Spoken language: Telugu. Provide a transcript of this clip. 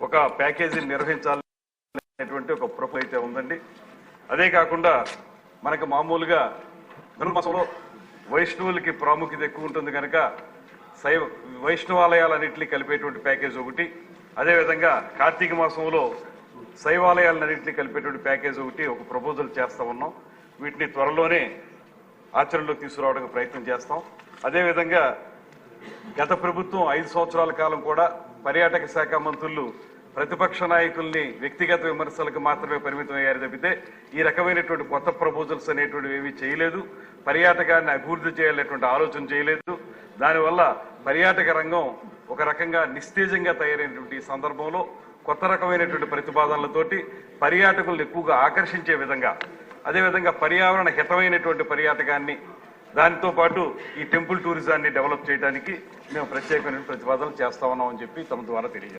ఒక ప్యాకేజీని నిర్వహించాలనేటువంటి ఒక ప్రపోజల్ అయితే ఉందండి. అదే కాకుండా మనకు మామూలుగా ధనుర్మాసంలో వైష్ణవులకి ప్రాముఖ్యత ఎక్కువ ఉంటుంది కనుక వైష్ణవాలయాలన్నింటినీ కలిపేటువంటి ప్యాకేజ్ ఒకటి, అదేవిధంగా కార్తీక మాసంలో శైవాలయాలన్నింటినీ కలిపేటువంటి ప్యాకేజ్ ఒకటి ఒక ప్రపోజల్ చేస్తా ఉన్నాం. వీటిని త్వరలోనే ఆచరణలో తీసుకురావడానికి ప్రయత్నం చేస్తాం. అదేవిధంగా గత ప్రభుత్వం 5 సంవత్సరాల కాలం కూడా పర్యాటక శాఖ మంత్రులు ప్రతిపక్ష నాయకుల్ని వ్యక్తిగత విమర్శలకు మాత్రమే పరిమితం అయ్యారు తప్పితే ఈ రకమైనటువంటి కొత్త ప్రపోజల్స్ అనేటువంటివి ఏమీ చేయలేదు. పర్యాటకాన్ని అభివృద్ధి చేయాలనేటువంటి ఆలోచన చేయలేదు. దానివల్ల పర్యాటక రంగం ఒక రకంగా నిస్తేజంగా తయారైనటువంటి సందర్భంలో కొత్త రకమైనటువంటి ప్రతిపాదనలతోటి పర్యాటకులను ఎక్కువగా ఆకర్షించే విధంగా, అదేవిధంగా పర్యావరణ హితమైనటువంటి పర్యాటకాన్ని, దానితో పాటు ఈ టెంపుల్ టూరిజాన్ని డెవలప్ చేయడానికి మేము ప్రత్యేకమైన ప్రతిపాదనలు చేస్తా ఉన్నామని చెప్పి తమ ద్వారా తెలియజేస్తాం.